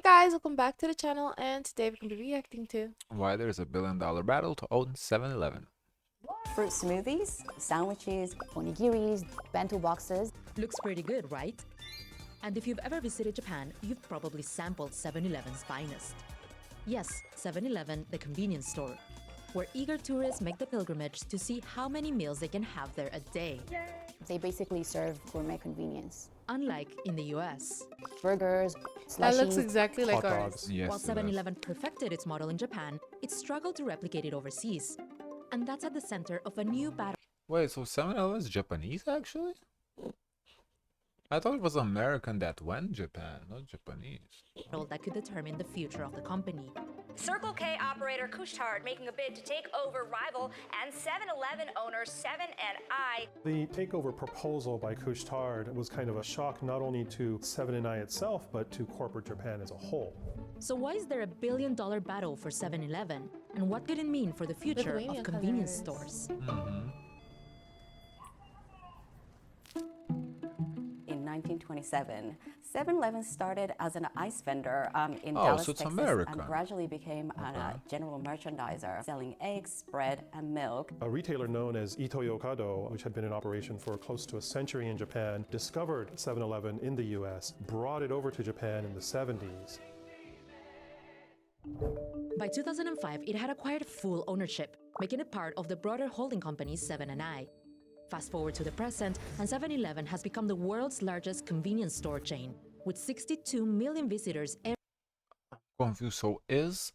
guys, welcome back to the channel, and today we're going to be reacting to Why there's a $1 billion battle to own 7-Eleven. Fruit smoothies, sandwiches, onigiris, bento boxes. Looks pretty good, right? And if you've ever visited Japan, you've probably sampled 7-Eleven's finest. Yes, 7-Eleven, the convenience store, where eager tourists make the pilgrimage to see how many meals they can have there a day. They basically serve gourmet convenience. Unlike in the US. Burgers, that looks slushies. exactly like Hot ours. dogs. Yes, While it does. 7-Eleven perfected its model in Japan, it struggled to replicate it overseas. And that's at the center of a new battle Wait, so 7-Eleven is Japanese actually? I thought it was American that went Japan, not Japanese. that could determine the future of the company. Circle K operator Couche-Tard making a bid to take over rival and 7-Eleven owner 7&I. The takeover proposal by Couche-Tard was kind of a shock not only to 7 & I itself, but to corporate Japan as a whole. So why is there a billion-dollar battle for 7-Eleven? And what could it mean for the future Lithuanian of convenience colors. stores? In 1927, 7-Eleven started as an ice vendor in Oh, Dallas, so it's Texas, American. and gradually became a general merchandiser, selling eggs, bread, and milk. A retailer known as Ito-Yokado, which had been in operation for close to a century in Japan, discovered 7-Eleven in the US, brought it over to Japan in the 70s. By 2005, it had acquired full ownership, making it part of the broader holding company 7&I. Fast forward to the present, and 7-Eleven has become the world's largest convenience store chain, with 62 million visitors Confused. So is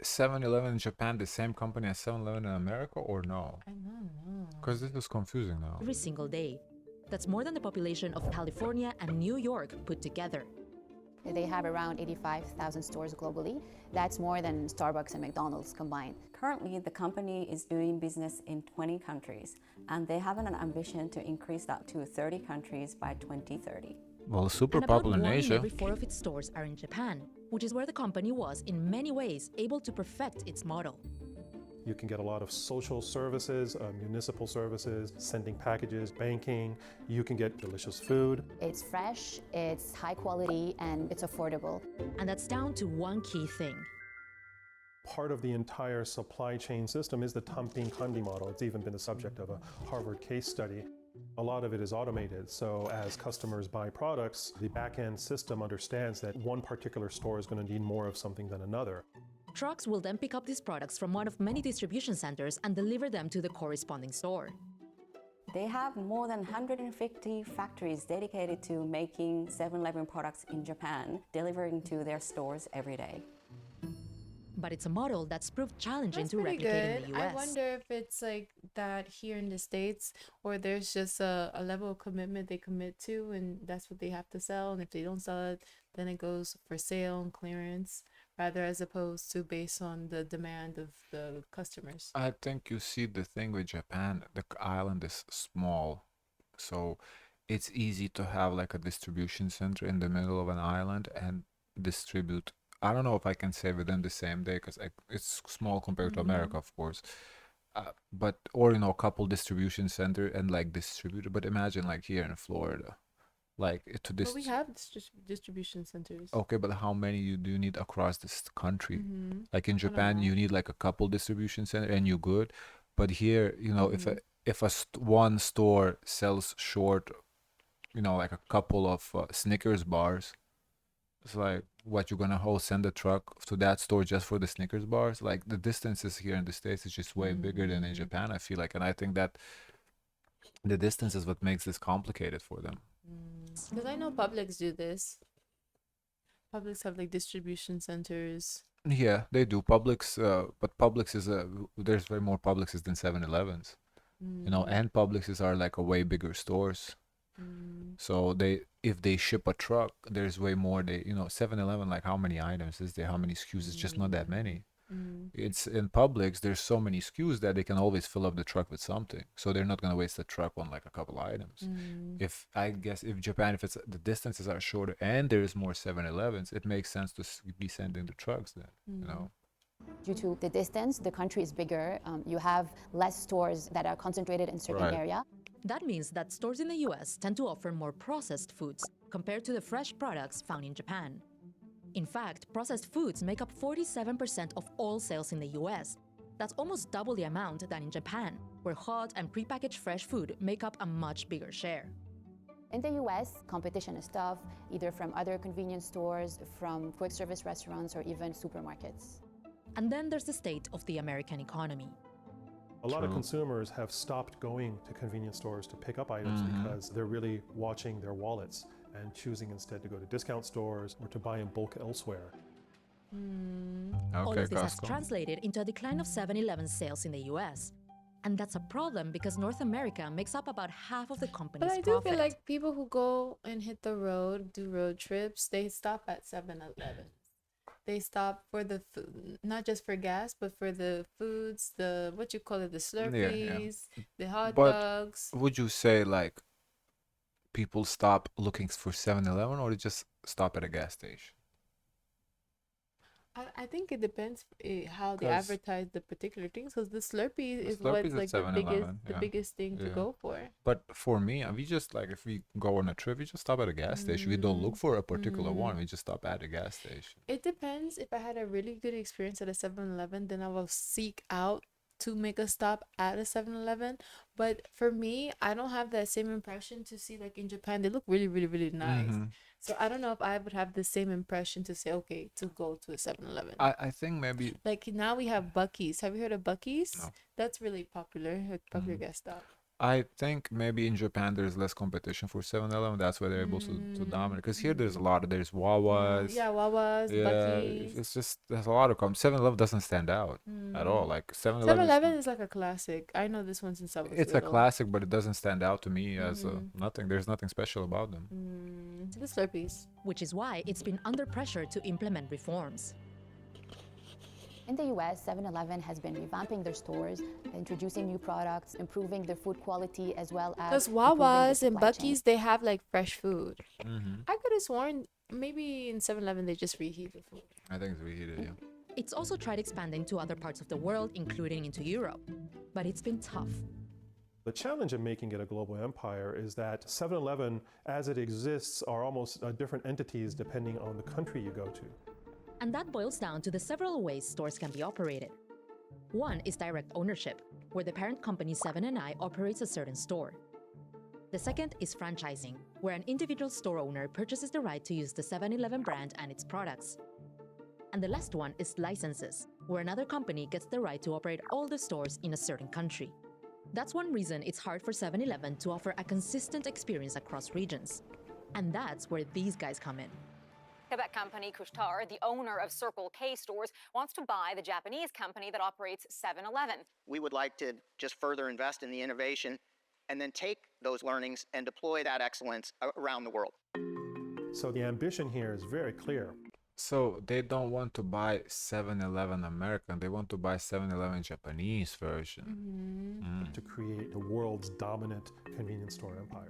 7-Eleven in Japan the same company as 7-Eleven in America or no? I don't know. Because this is confusing now. every single day. That's more than the population of California and New York put together. They have around 85,000 stores globally. That's more than Starbucks and McDonald's combined. Currently, the company is doing business in 20 countries, and they have an ambition to increase that to 30 countries by 2030. Well, super And about popular in 1 in Asia. every 4 of its stores are in Japan, which is where the company was, in many ways, able to perfect its model. You can get a lot of social services, municipal services, sending packages, banking. You can get delicious food. It's fresh, it's high quality, and it's affordable. And that's down to one key thing. Part of the entire supply chain system is the Tampin Kandi model. It's even been the subject of a Harvard case study. A lot of it is automated, so as customers buy products, the back-end system understands that one particular store is going to need more of something than another. Trucks will then pick up these products from one of many distribution centers and deliver them to the corresponding store. They have more than 150 factories dedicated to making 7-Eleven products in Japan, delivering to their stores every day. But it's a model that's proved challenging That's to pretty replicate good. in the US. I wonder if it's like that here in the States, or there's just a level of commitment they commit to, and that's what they have to sell. And if they don't sell it, then it goes for sale and clearance, rather as opposed to based on the demand of the customers. I think you see the thing with Japan, the island is small, so it's easy to have like a distribution center in the middle of an island and distribute. I don't know if I can say within the same day because it's small compared to America, of course. But or a couple distribution center and like distribute. But imagine like here in Florida, like to But this. we have distribution centers. Okay, but how many do you need across this country? Mm-hmm. Like in Japan, you need like a couple distribution center and you're good. But here, if one store sells short, like a couple of Snickers bars, it's like what you're gonna send a truck to that store just for the Snickers bars? Like the distances here in the States is just way bigger than in Japan, I feel like, and I think that the distance is what makes this complicated for them. Because I know Publix do this. Publix have like distribution centers. Yeah, they do. Publix, but Publix is there's way more Publixes than 7-Elevens, and Publixes are like a way bigger stores. So if they ship a truck, there's way more. 7-Eleven, like how many items is there? How many SKUs? It's just not that many. It's in Publix, there's so many SKUs that they can always fill up the truck with something. So they're not gonna waste the truck on like a couple items. If Japan, if it's the distances are shorter and there's more 7-Elevens, it makes sense to be sending the trucks then. Due to the distance, the country is bigger. You have less stores that are concentrated in certain Right. area. That means that stores in the US tend to offer more processed foods compared to the fresh products found in Japan. In fact, processed foods make up 47% of all sales in the US. That's almost double the amount than in Japan, where hot and prepackaged fresh food make up a much bigger share. In the US, competition is tough, either from other convenience stores, from quick service restaurants, or even supermarkets. And then there's the state of the American economy. A lot of True. consumers have stopped going to convenience stores to pick up items because they're really watching their wallets and choosing instead to go to discount stores or to buy in bulk elsewhere. All Okay, of this has Costco. translated into a decline of 7-Eleven sales in the US. And that's a problem because North America makes up about half of the company's But I do profit. feel like people who go and hit the road, do road trips, they stop at 7-Eleven. They stop for the food, not just for gas, but for the foods, the what you call it, the Slurpees, the hot But dogs. would you say like people stop looking for 7-Eleven or they just stop at a gas station? I think it depends how they 'Cause advertise the particular things, because the Slurpee is Slurpee's what's at like the 7-Eleven, the yeah. biggest thing to Yeah. go for. But for me, we just like if we go on a trip, we just stop at a gas station. We don't look for a particular one. We just stop at a gas station. It depends. If I had a really good experience at a 7-Eleven, then I will seek out to make a stop at a 7-Eleven. But for me, I don't have that same impression to see like in Japan. They look really, really, really nice. So I don't know if I would have the same impression to say, okay, to go to a 7-Eleven. I think maybe Like now we have Bucky's. Have you heard of Bucky's? No. That's really popular, a popular gas stop. I think maybe in Japan there's less competition for 7-Eleven. That's why they're able to dominate. Because here there's a lot. There's Wawa's. Yeah, Wawa's, Yeah, Bucky's. it's just there's a lot of 7-Eleven doesn't stand out at all. Like 7-Eleven. 7-Eleven is like a classic. I know this one since I was It's a little. classic, but it doesn't stand out to me as nothing. There's nothing special about them. The Slurpees. Which is why it's been under pressure to implement reforms. In the US, 7-Eleven has been revamping their stores, introducing new products, improving their food quality, as well as Because improving the Wawa's and supply chain. Bucky's, they have like fresh food. I could have sworn maybe in 7-Eleven they just reheat the food. I think it's reheated, yeah. It's also tried expanding to other parts of the world, including into Europe. But it's been tough. The challenge of making it a global empire is that 7-Eleven, as it exists, are almost different entities depending on the country you go to. And that boils down to the several ways stores can be operated. One is direct ownership, where the parent company 7&I operates a certain store. The second is franchising, where an individual store owner purchases the right to use the 7-Eleven brand and its products. And the last one is licenses, where another company gets the right to operate all the stores in a certain country. That's one reason it's hard for 7-Eleven to offer a consistent experience across regions. And that's where these guys come in. Quebec company Couche-Tard, the owner of Circle K stores, wants to buy the Japanese company that operates 7-Eleven. We would like to just further invest in the innovation and then take those learnings and deploy that excellence around the world. So the ambition here is very clear. So they don't want to buy 7-Eleven American. They want to buy 7-Eleven Japanese version. To create the world's dominant convenience store empire.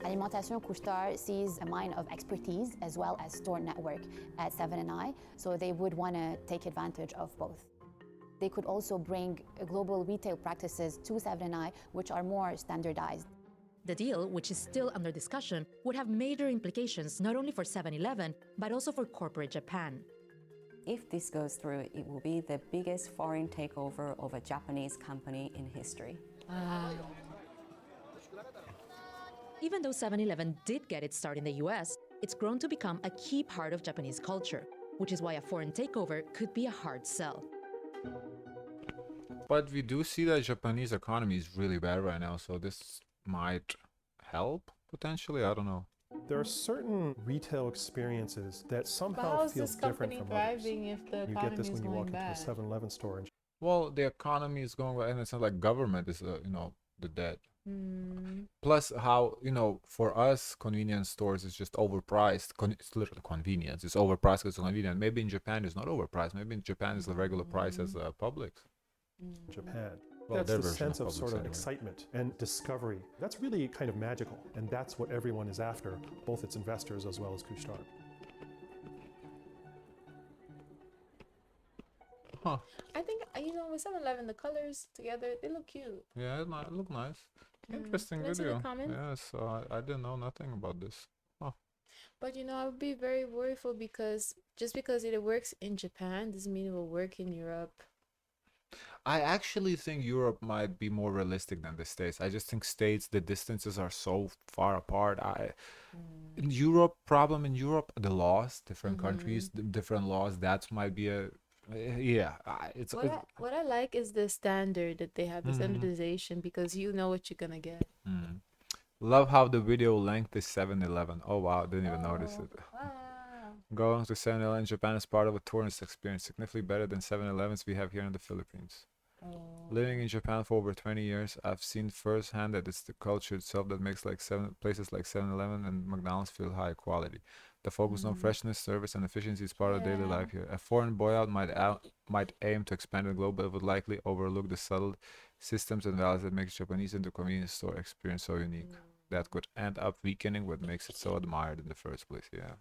Alimentation Couche-Tard sees a mine of expertise as well as store network at 7&I, so they would want to take advantage of both. They could also bring global retail practices to 7&I, which are more standardized. The deal, which is still under discussion, would have major implications not only for 7-Eleven, but also for corporate Japan. If this goes through, it will be the biggest foreign takeover of a Japanese company in history. Even though 7-Eleven did get its start in the US, it's grown to become a key part of Japanese culture, which is why a foreign takeover could be a hard sell. But we do see that Japanese economy is really bad right now, so this might help potentially. I don't know. There are certain retail experiences that But somehow how is feel this different company from others. thriving if the You get this economy is when you going walk into a bad? 7-Eleven store in Well, the economy is going, and it's not like government is, the debt. Plus, how for us, convenience stores is just overpriced. It's literally convenience. It's overpriced because it's convenient. Maybe in Japan it's not overpriced. Maybe in Japan it's the regular price as Publix. Japan. Well, That's their the version sense of of Publix sort of anyway. excitement and discovery. That's really kind of magical, and that's what everyone is after, both its investors as well as Couche-Tard. Huh. I think, with 7-Eleven, the colors together, they look cute. Yeah, it might look nice. Interesting Can I see the video. comments? Yes, I didn't know nothing about this. But I would be very worryful because just because it works in Japan doesn't mean it will work in Europe. I actually think Europe might be more realistic than the States. I just think States, the distances are so far apart. In Europe, problem in Europe, the laws, different countries, different laws. That might be a, yeah. What I like is the standard that they have, the standardization, because you know what you're gonna get. Love how the video length is 7-Eleven. Oh wow, didn't even notice it. Wow. Going to 7-Eleven in Japan is part of a tourist experience, significantly better than 7-Elevens we have here in the Philippines. Living in Japan for over 20 years, I've seen firsthand that it's the culture itself that makes places like 7-Eleven and McDonald's feel high quality. The focus on freshness, service, and efficiency is part of daily Yeah. life here. A foreign boyout might aim to expand the globe, but would likely overlook the subtle systems and values that make Japanese into convenience store experience so unique. That could end up weakening what makes it so admired in the first place. Yeah.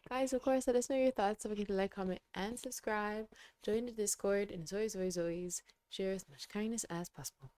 Guys, of course, let us know your thoughts. Don't forget to like, comment, and subscribe. Join the Discord, and as always, share as much kindness as possible.